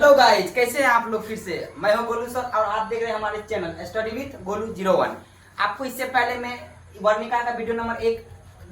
Hello guys, कैसे हैं आप लोग। फिर से मैं हूं गोलू सर और आप देख रहे हैं हमारे चैनल स्टडी विथ गोलू 01। आपको इससे पहले मैं वर्णिका का वीडियो नंबर 1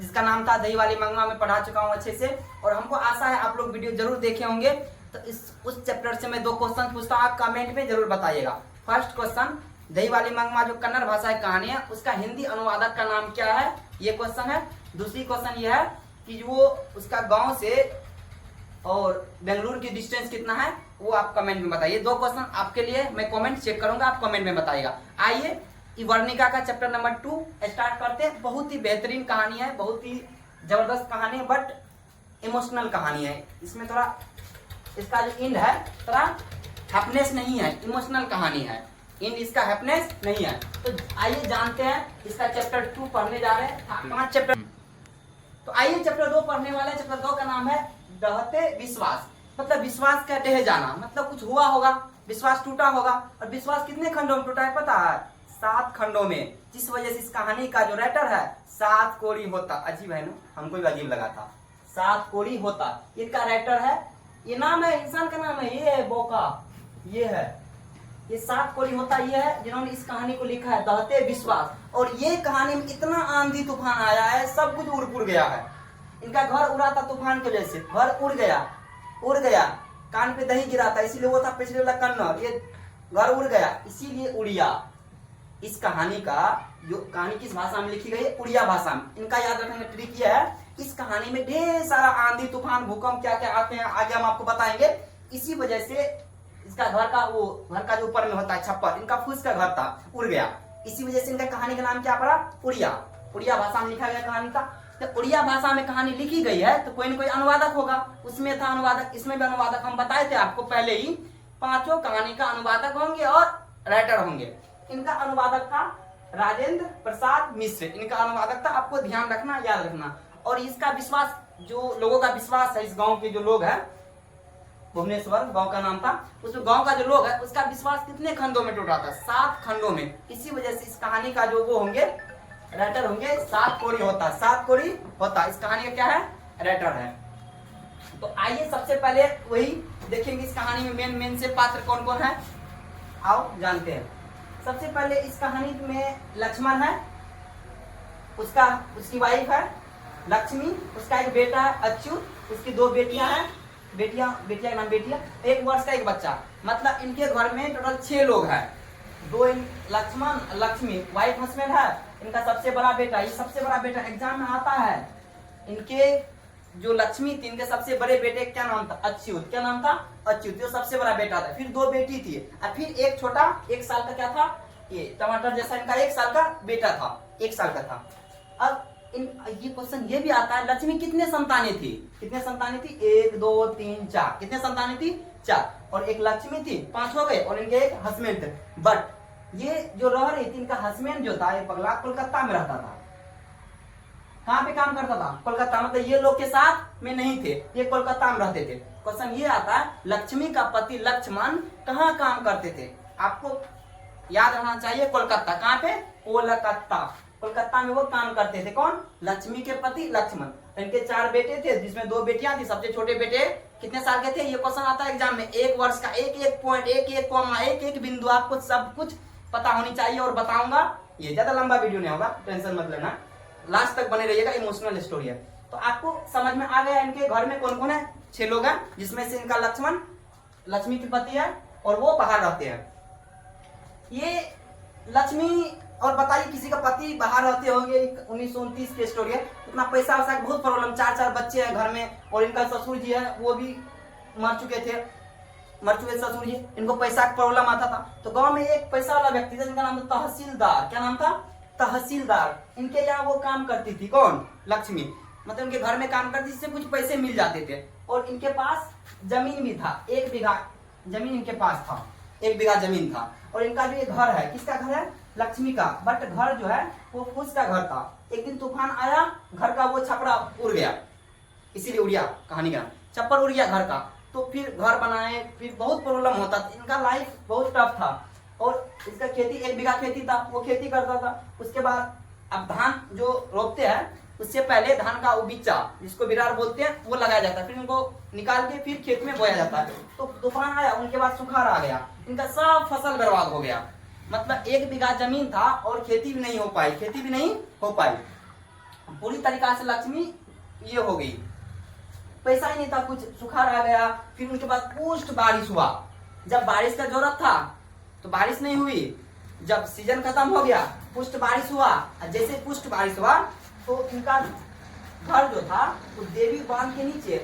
जिसका नाम था दही वाली मंगवा में पढ़ा चुका हूं अच्छे से, और हमको आशा है आप लोग वीडियो जरूर देखे होंगे। तो उस चैप्टर से मैं 2 क्वेश्चन पूछता हूं, आप कमेंट में जरूर बताइएगा। फर्स्ट क्वेश्चन, दही वाली मंगवा जो कन्नड़ भाषा की कहानी है उसका हिंदी अनुवादक का नाम क्या है, ये क्वेश्चन है। दूसरी क्वेश्चन ये है कि वो उसका गाँव से और बेंगलुरु की डिस्टेंस कितना है, वो आप कमेंट में बताइए। 2 क्वेश्चन आपके लिए, मैं कमेंट चेक करूंगा, आप कमेंट में बताइएगा। आइए वर्णिका का चैप्टर नंबर 2 स्टार्ट करते हैं। बहुत ही बेहतरीन कहानी है, बहुत ही जबरदस्त कहानी है, बट इमोशनल कहानी है। इसमें थोड़ा इसका जो एंड है थोड़ा हैप्पीनेस नहीं है, इमोशनल कहानी है। एंड इसका हैप्पीनेस नहीं है। तो आइए जानते हैं इसका चैप्टर 2 पढ़ने जा रहे हैं। 5 चैप्टर, तो आइए चैप्टर 2 पढ़ने वाले। चैप्टर 2 का नाम है डहते विश्वास। मतलब विश्वास का ढह जाना, मतलब कुछ हुआ होगा, विश्वास टूटा होगा। और विश्वास कितने खंडों में टूटा है पता है? 7 खंडों में। जिस वजह से इस कहानी का जो राइटर है 7 कोड़ी होता। अजीब है ना, हमको भी अजीब लगा था। 7 कोड़ी होता इनका राइटर है। ये नाम है, इंसान का नाम है, ये है बोका, ये है, ये 7 कोड़ी होता ये है जिन्होंने इस कहानी को लिखा है दहते विश्वास। और ये कहानी में इतना आंधी तूफान आया है, सब कुछ उड़ पुड़ गया है। इनका घर उड़ा था तूफान की वजह से, घर उड़ गया, कान पे दही गिरा था, इसीलिए वो था पिछले वाला कन्नड़, ये घर उड़ गया इसीलिए उड़िया। इस कहानी का जो कहानी किस भाषा में लिखी गई है, उड़िया भाषा में। इनका याद रखने का ट्रिक यह है, इस कहानी में ढेर सारा आंधी तूफान भूकंप क्या क्या आते हैं, आगे हम आपको बताएंगे। इसी वजह से इसका घर का जो ऊपर में होता है छप्पर, इनका फूस का घर था, उड़ गया। इसी वजह से इनका कहानी का नाम क्या पड़ा, उड़िया। उड़िया भाषा में लिखा गया कहानी का। तो उड़िया भाषा में कहानी लिखी गई है तो कोई न कोई अनुवादक होगा। उसमें था अनुवादक, इसमें भी अनुवादक। हम बताए थे आपको पहले ही, 5 कहानी का अनुवादक होंगे और राइटर होंगे। इनका अनुवादक था राजेंद्र प्रसाद मिश्र, इनका अनुवादक था। आपको ध्यान रखना, याद रखना। और इसका विश्वास, जो लोगों का विश्वास है, इस गाँव के जो लोग हैं, भुवनेश्वर गांव का नाम था, उसमें गांव का जो लोग है उसका विश्वास कितने खंडों में टूटा था, 7 खंडों में। इसी वजह से इस कहानी का जो वो होंगे राइटर होंगे 7 कोड़ी होता। 7 कोड़ी होता इस कहानी का क्या है, राइटर है। तो आइए सबसे पहले वही देखेंगे इस कहानी में मेन से पात्र कौन कौन है, आओ जानते हैं। सबसे पहले इस कहानी में लक्ष्मण है, उसकी वाइफ है लक्ष्मी, उसका एक बेटा है अच्युत, उसकी 2 बेटियां हैं, बेटिया का नाम बेटिया, 1 वर्ष का एक बच्चा। मतलब इनके घर में टोटल 6 लोग हैं। 2 लक्ष्मण लक्ष्मी वाइफ हस्बैंड है, इनका सबसे बड़ा बेटा, ये सबसे बड़ा बेटा एग्जाम में आता है। इनके जो लक्ष्मी थी, इनके सबसे बड़े बेटे क्या नाम था, अच्युत। क्या नाम था, अच्युत, जो सबसे बड़ा बेटा था। फिर 2 बेटी थी और फिर एक छोटा 1 साल का क्या था, ये टमाटर जैसा इनका 1 साल का बेटा था, 1 साल का था। अब ये क्वेश्चन ये भी आता है, लक्ष्मी कितने संतानें थी, 1 2 3 4, कितने संतानें थी, 4। और एक लक्ष्मी थी, 5 हो गए, और इनके एक हस्बैंड थे। बट ये जो रह रही थी, इनका हस्बैंड जो था, ये पगला कोलकाता में रहता था। कहाँ पे काम करता था, कोलकाता। मतलब ये लोग के साथ में नहीं थे, ये कोलकाता में रहते थे। क्वेश्चन ये आता है, लक्ष्मी का पति लक्ष्मण कहाँ काम करते थे। आपको याद रहना चाहिए कोलकाता। कहाँ पे, कोलकाता में वो काम करते थे। कौन, लक्ष्मी के पति लक्ष्मण। इनके 4 बेटे थे, जिसमें 2 बेटियां थी। सबसे छोटे बेटे कितने साल के थे, ये क्वेश्चन आता है एग्जाम में। 1 वर्ष का, एक पॉइंट, एक कॉमा, एक बिंदु, आपको सब कुछ पता होनी चाहिए। और बताऊंगा, ये ज्यादा लंबा वीडियो नहीं होगा, टेंशन मत लेना, लास्ट तक बने रहिएगा, इमोशनल स्टोरी है। तो आपको समझ में आ गया इनके घर में कौन कौन है, 6 लोग हैं, जिसमें से इनका लक्ष्मण लक्ष्मी के पति है और वो बाहर रहते हैं। ये लक्ष्मी, और बताइए किसी का पति बाहर रहते होंगे, 1929 की स्टोरी है। इतना पैसा वैसा बहुत प्रॉब्लम, 4 बच्चे हैं घर में, और इनका ससुर जी है वो भी मर चुके ससुर जी, इनको पैसा का प्रॉब्लम आता था। तो गांव में एक पैसा वाला व्यक्ति था जिनका नाम था तहसीलदार। क्या नाम था, तहसीलदार। इनके यहाँ वो काम करती थी, कौन, लक्ष्मी। मतलब इनके घर में काम करती, जिससे कुछ पैसे मिल जाते थे। और इनके पास जमीन भी था, 1 बीघा जमीन इनके पास था, 1 बीघा जमीन था। और इनका जो ये घर है, किसका घर है, लक्ष्मी का। बट घर जो है वो फूस का घर था। एक दिन तूफान आया, घर का वो छपरा उड़ गया, इसीलिए उड़िया कहानी का, छप्पर उड़ गया घर का। तो फिर घर बनाए, फिर बहुत प्रॉब्लम होता था, इनका लाइफ बहुत टफ था। और इसका खेती, 1 बीघा खेती था, वो खेती करता था। उसके बाद अब धान जो रोपते हैं, उससे पहले धान का उबिच्चा जिसको बिरार बोलते हैं वो लगाया जाता है, फिर उनको निकाल के फिर खेत में बोया जाता है। तो तूफान आया, उनके बाद सुखाड़ आ गया, इनका सब फसल बर्बाद हो गया। मतलब 1 बीघा जमीन था और खेती भी नहीं हो पाई, खेती भी नहीं हो पाई, पूरी तरीका से लक्ष्मी ये हो गई, पैसा ही नहीं था कुछ, सुखाड़ आ गया। फिर उनके बाद पुष्ट बारिश हुआ, जब बारिश का जरूरत था तो बारिश नहीं हुई, जब सीजन खत्म हो गया पुष्ट बारिश हुआ। जैसे पुष्ट बारिश हुआ तो इनका घर जो था वो देवी बांध के नीचे,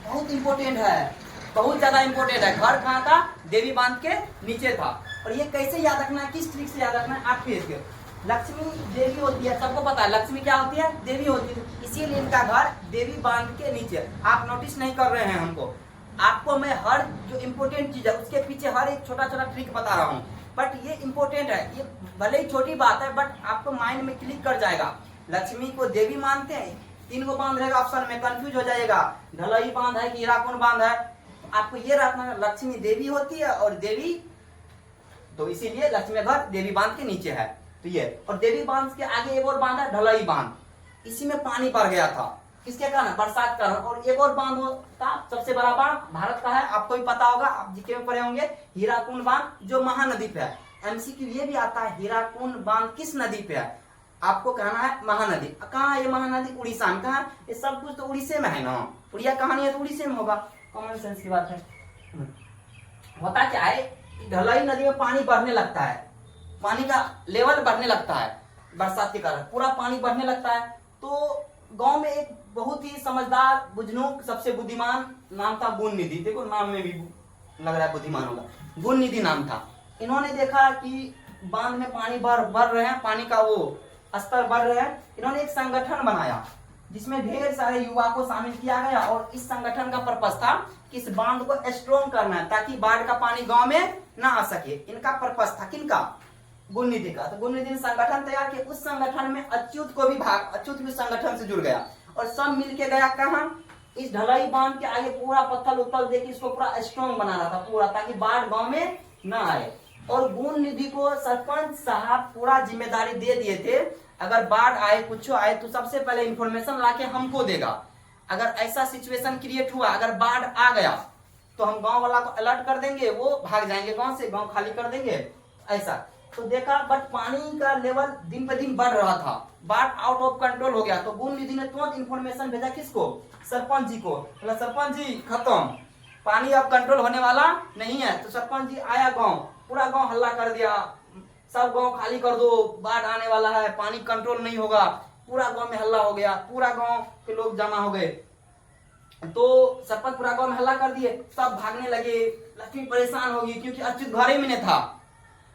बहुत इंपॉर्टेंट है, बहुत ज्यादा इंपॉर्टेंट है, घर कहाँ था, देवी बांध के नीचे था। और ये कैसे याद रखना है, किस ट्रिक से याद रखना है, आप पेज लक्ष्मी देवी होती है, सबको पता है लक्ष्मी क्या होती है, देवी होती है, इसीलिए इनका घर देवी बांध के नीचे। आप नोटिस नहीं कर रहे हैं हमको, आपको मैं हर जो इम्पोर्टेंट चीज है उसके पीछे हर एक छोटा छोटा ट्रिक बता रहा हूँ, बट ये इम्पोर्टेंट है, ये भले ही छोटी बात है बट आपको माइंड में क्लिक कर जाएगा। लक्ष्मी को देवी मानते हैं, 3 गो बांध रहेगा ऑप्शन में, कंफ्यूज हो जाएगा, ढलई बांध है कि हीराकुंड बांध है, तो आपको ये रखना लक्ष्मी देवी होती है और देवी, तो इसीलिए लक्ष्मी घर देवी बांध के नीचे है। तो ये, और देवी बांध के आगे एक और बांध है ढलई बांध, इसी में पानी भर गया था, किसके कारण, बरसात के कारण। और एक और बांध होता सबसे बड़ा बांध भारत का है, आपको भी पता होगा, आप जीके में पढ़े होंगे, हीराकुंड बांध जो महानदी पे है। एमसीक्यू ये भी आता है, हीराकुंड बांध किस नदी पे है, आपको कहना है महानदी। कहाँ है ये महानदी, उड़ीसा में। कहाँ, ये सब कुछ तो उड़ीसा में है ना, उड़िया कहानी है तो उड़ीसा में होगा, कॉमन सेंस की बात है। होता क्या है, ढलई नदी में पानी बढ़ने लगता है, पानी का लेवल बढ़ने लगता है बरसात के कारण, पूरा पानी बढ़ने लगता है। तो गांव में एक बहुत ही समझदार बुझनुक सबसे बुद्धिमान नाम था गुण निधि, देखो नाम में भी लग रहा है बुद्धिमान होगा, गुण निधि नाम था। इन्होंने देखा कि बांध में पानी बढ़ रहे हैं, पानी का वो स्तर बढ़ रहे हैं, इन्होंने एक संगठन बनाया जिसमें ढेर सारे युवा को शामिल किया गया। और इस संगठन का पर्पस था कि इस बांध को स्ट्रॉन्ग करना है ताकि बाढ़ का पानी गांव में ना आ सके। इनका पर्पस था, किनका, गुण निधि का। तो गुण निधि ने संगठन तैयार किया, उस संगठन में अच्युत को भी अच्युत भी संगठन से जुड़ गया और सब मिलके गया कहाँ, इस ढलई बांध के आगे पूरा पत्थर उत्थल देके इसको पूरा स्ट्रॉन्ग बना रहा था पूरा, ताकि बाढ़ गांव में ना आए। और गुण निधि को सरपंच साहब पूरा जिम्मेदारी दे दिए थे, अगर बाढ़ आए कुछ आए तो सबसे पहले इंफॉर्मेशन लाके हमको देगा। अगर ऐसा सिचुएशन क्रिएट हुआ, अगर बाढ़ आ गया तो हम गांव वाला को अलर्ट कर देंगे, वो भाग जाएंगे गांव से, गांव खाली कर देंगे ऐसा। तो देखा, बट पानी का लेवल दिन पे दिन बढ़ रहा था, बाढ़ आउट ऑफ कंट्रोल हो गया। तो गुण निधि ने तुरंत इंफॉर्मेशन भेजा किसको, सरपंच जी को। सरपंच जी खत्म, पानी अब कंट्रोल होने वाला नहीं है। तो सरपंच जी आया गांव, पूरा गांव हल्ला कर दिया, सब गांव खाली कर दो, बाढ़ आने वाला है, पानी कंट्रोल नहीं होगा। पूरा गांव में हल्ला हो गया, पूरा गांव के लोग जमा हो गए। तो सरपंच पूरा गांव में हल्ला कर दिए, सब भागने लगे। लक्ष्मी परेशान होगी क्योंकि अच्युत घरे में नहीं था।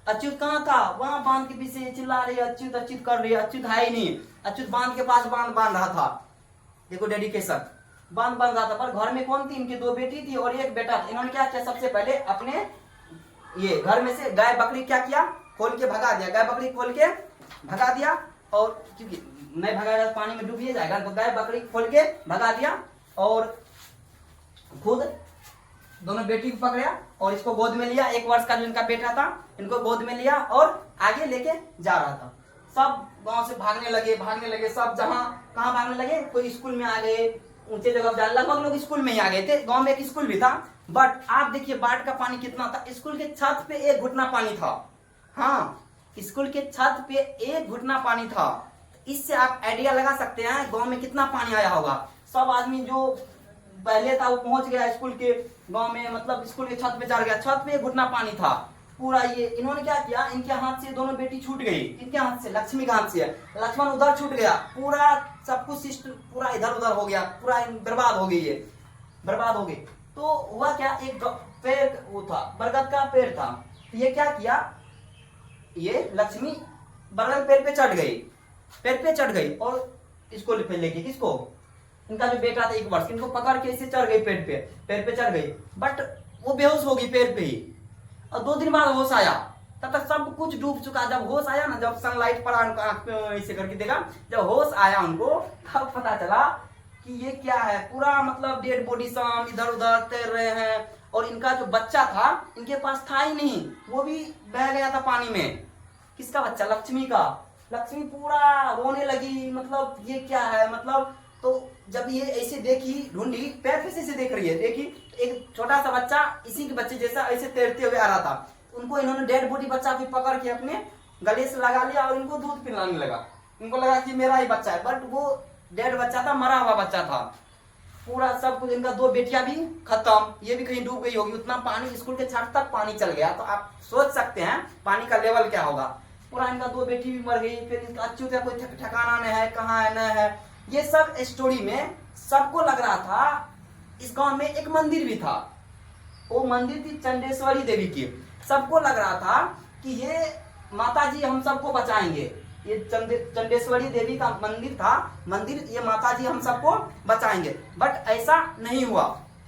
अच्युत कहाँ था, वहां बांध के पीछे चिल्ला रही है, अच्युत अच्युत कर रही है, अच्युत है ही नहीं। अच्युत बांध के पास बांध रहा था, देखो डेडिकेशन, बांध रहा था। पर घर में कौन थी, इनकी 2 बेटी थी और 1 बेटा था। इन्होंने क्या किया, सबसे पहले अपने ये घर में से गाय बकरी क्या किया, खोल के भगा दिया, गाय बकरी खोल के भगा दिया। और क्योंकि नहीं भगाया तो पानी में डूब ही जाएगा, तो गाय बकरी खोल के भगा दिया और खुद दोनों बेटी को पकड़ा और इसको गोद में लिया। 1 वर्ष का जो इनका बेटा था, इनको गोद में लिया और आगे लेके जा रहा था। सब गांव से भागने लगे सब, जहां कहां भागने लगे, कोई स्कूल में आ गए, ऊंचे जगह जा, लगभग लोग स्कूल में ही आ गए थे। गांव में एक स्कूल भी था, बट आप देखिए बाढ़ का पानी कितना था, स्कूल के छत पे 1 घुटना पानी था। हाँ, स्कूल के छत पे 1 घुटना पानी था। इससे आप आइडिया लगा सकते हैं गांव में कितना पानी आया होगा। सब आदमी जो पहले था वो पहुंच गया स्कूल के गांव में, मतलब स्कूल के छत पे चढ़ गया, छत पे 1 घुटना पानी था पूरा। ये इन्होंने क्या किया, इनके हाथ से दोनों बेटी छूट गई, इनके हाथ से, लक्ष्मी के हाथ से, लक्ष्मण उधर छूट गया, पूरा सब कुछ सिस्टम पूरा इधर उधर हो गया, पूरा बर्बाद हो गई, ये बर्बाद हो गई। तो हुआ क्या, एक पेड़ वो था, बरगद का पेड़ था, ये क्या किया, ये लक्ष्मी बरगद पेड़ पे चढ़ गई और इसको लेके, किसको, इनका जो बेटा था 1 वर्ष, इनको पकड़ के इसे चढ़ गई पेड़ पे चढ़ गई, बट वो बेहोश हो गई पेड़ पे ही। और 2 दिन बाद होश आया, तब तक सब कुछ डूब चुका। जब होश आया ना, जब सनलाइट पड़ा उनका आंख पे ऐसे करके देखा, जब होश आया उनको, तब पता चला कि ये क्या है, पूरा मतलब डेड बॉडी सब इधर उधर तैर रहे हैं। और इनका जो बच्चा था इनके पास था ही नहीं, वो भी बह गया था पानी में। किसका बच्चा, लक्ष्मी का। लक्ष्मी पूरा रोने लगी, मतलब ये क्या है, मतलब तो जब ये ऐसे देखी, ढूंढी, पैर फिर से देख रही है, देखी एक छोटा सा बच्चा इसी के बच्चे जैसा ऐसे तैरते हुए आ रहा था। उनको इन्होंने डेड बॉडी बच्चा भी पकड़ के अपने गले से लगा लिया और इनको दूध पिलाने लगा। इनको लगा कि मेरा ही बच्चा है, बट वो डेड बच्चा था, मरा हुआ बच्चा था। पूरा सब कुछ, इनका 2 बेटियां भी खत्म, ये भी कहीं डूब गई होगी, उतना पानी, स्कूल के छत तक पानी चल गया। तो आप सोच सकते हैं पानी का लेवल क्या होगा। पूरा इनका 2 बेटी भी मर गई, फिर इनका अच्युत है, कोई ठिकाना नहीं है, कहाँ है न है। ये सब स्टोरी में सबको लग रहा था इस गांव में एक मंदिर भी था, वो मंदिर थी चंडेश्वरी देवी की। सबको लग रहा था कि ये माता जी हम सबको बचाएंगे, ये चंडेश्वरी देवी का मंदिर था, मंदिर, ये माता जी हम सबको बचाएंगे। बट ऐसा नहीं हुआ,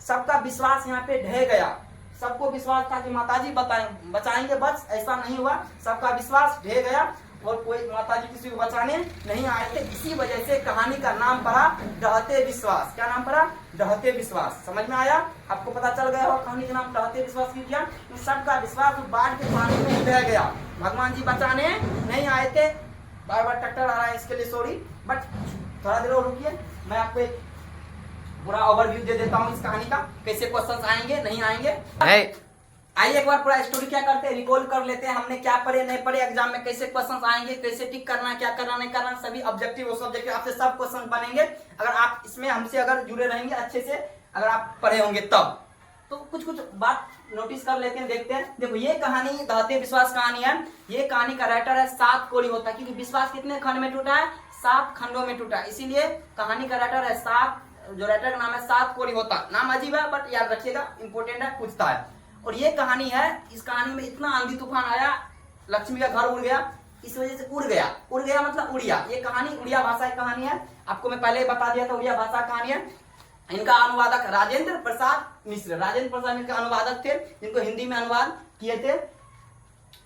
सबका विश्वास यहाँ पे ढह गया। सबको विश्वास था कि माता जी बचाएंगे, बस ऐसा नहीं हुआ, सबका विश्वास ढह गया और कोई माता जी किसी को बचाने नहीं आए थे। इसी वजह से कहानी का नाम पड़ा ढहते विश्वास। क्या नाम पड़ा? ढहते विश्वास। समझ में आया? आपको पता चल गया होगा कहानी का नाम ढहते विश्वास क्यों किया? सबका विश्वास बाढ़ के पानी में बह गया, भगवान जी बचाने नहीं आए थे। बार बार ट्रैक्टर आ रहा है, इसके लिए सॉरी, बट थोड़ा देर और रुकिए, मैं आपको एक पूरा ओवरव्यू दे देता हूँ इस कहानी का, कैसे क्वेश्चंस आएंगे नहीं आएंगे। आइए एक बार पूरा स्टोरी क्या करते हैं, रिकॉल कर लेते हैं, हमने क्या पढ़े नहीं पढ़े, एग्जाम में कैसे क्वेश्चंस आएंगे, कैसे टिक करना है, क्या करना नहीं करना, सभी ऑब्जेक्टिव और सब्जेक्टिव आपसे सब क्वेश्चन बनेंगे अगर आप इसमें हमसे अगर जुड़े रहेंगे अच्छे से, अगर आप पढ़े होंगे तब। तो कुछ कुछ बात नोटिस कर लेते हैं, देखते हैं। देखो ये कहानी ढहते विश्वास कहानी है। ये कहानी का राइटर है 7 कोड़ी होता, क्योंकि विश्वास कितने खंड में टूटा है? 7 खंडों में टूटा, इसीलिए कहानी का राइटर है 7, जो राइटर का नाम है 7 कोड़ी होता। नाम अजीब है बट याद रखिएगा, इंपोर्टेंट है, पूछता है। और ये कहानी है, इस कहानी में इतना आंधी तूफान आया, लक्ष्मी का घर उड़ गया, इस वजह से उड़ गया मतलब उड़िया। ये कहानी उड़िया भाषा की कहानी है, आपको मैं पहले बता दिया था, उड़िया भाषा कहानी है। इनका अनुवादक राजेंद्र प्रसाद मिश्र, राजेंद्र प्रसाद इनके अनुवादक थे, जिनको हिंदी में अनुवाद किए थे।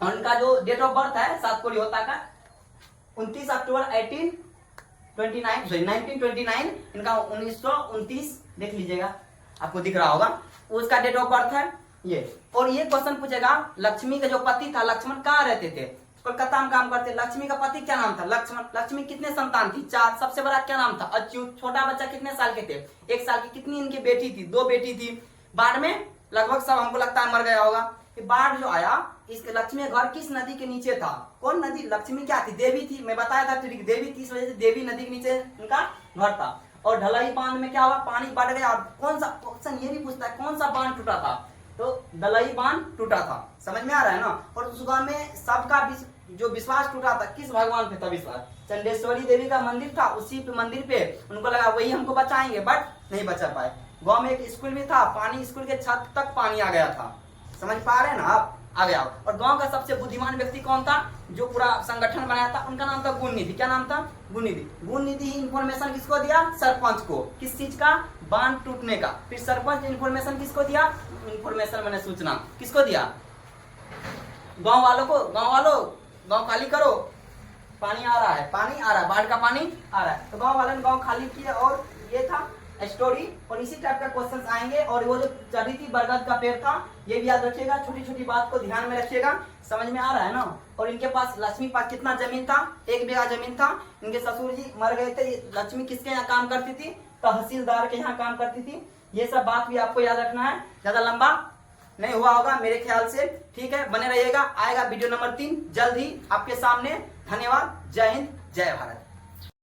और इनका जो डेट ऑफ बर्थ है 7 कोड़ी होता का 29 अक्टूबर 1929, इनका 1929 देख लीजिएगा, आपको दिख रहा होगा, उसका डेट ऑफ बर्थ है ये। और ये क्वेश्चन पूछेगा, लक्ष्मी का जो पति था लक्ष्मण कहाँ रहते थे? कोलकाता में काम करते। लक्ष्मी का पति क्या नाम था? लक्ष्मण। लक्ष्मी कितने संतान थी? 4। सबसे बड़ा क्या नाम था? अच्युत। छोटा बच्चा कितने साल के थे? 1 साल की। कितनी इनकी बेटी थी? 2 बेटी थी। बाढ़ में लगभग सब हमको लगता है मर गया होगा। बाढ़ जो आया, इसके लक्ष्मी का घर किस नदी के नीचे था? कौन नदी? लक्ष्मी क्या थी? देवी थी, मैं बताया था देवी थी, इस वजह से देवी नदी के नीचे इनका घर था। और ढलाई बांध में क्या हुआ? पानी बढ़ गया। और कौन सा क्वेश्चन ये भी पूछता है, कौन सा बांध टूटा था? तो दलाई बांध टूटा था। समझ में आ रहा है ना? और उस गांव में सबका जो विश्वास टूटा था, किस भगवान पे था विश्वास? चंडेश्वरी देवी का मंदिर था, उसी पे मंदिर पे उनको लगा वही हमको बचाएंगे, बट नहीं बचा पाए। गांव में एक स्कूल भी था, पानी स्कूल के छत तक पानी आ गया था। समझ पा रहे हैं ना आप? आ गया। और गांव का सबसे बुद्धिमान व्यक्ति कौन था? जो पूरा संगठन बनाया था, उनका नाम था गुणनिधि। क्या नाम था? गुणनिधि। गुणनिधि इंफॉर्मेशन किसको दिया? सरपंच को। किस चीज का? बांध टूटने का। फिर सरपंच इंफॉर्मेशन किसको दिया? इंफॉर्मेशन मैंने सूचना किसको दिया? गांव वालों को। गांव वालों, गांव खाली करो, पानी आ रहा है, पानी आ रहा है, बाढ़ का पानी आ रहा है। तो गांव वालों ने गांव खाली किया। और ये था स्टोरी। और इसी टाइप का क्वेश्चन आएंगे। और वो जो चढ़ी थी बरगद का पेड़ था, ये भी याद रखिएगा, छोटी छोटी बात को ध्यान में रखिएगा। समझ में आ रहा है ना? और इनके पास लक्ष्मी पास कितना जमीन था? 1 बीघा जमीन था। इनके ससुर जी मर गए थे। लक्ष्मी किसके यहाँ काम करती थी? तहसीलदार के यहाँ काम करती थी। ये सब बात भी आपको याद रखना है, ज्यादा लंबा नहीं हुआ होगा मेरे ख्याल से। ठीक है, बने रहिएगा, आएगा वीडियो नंबर 3 जल्द ही आपके सामने। धन्यवाद, जय हिंद, जय भारत।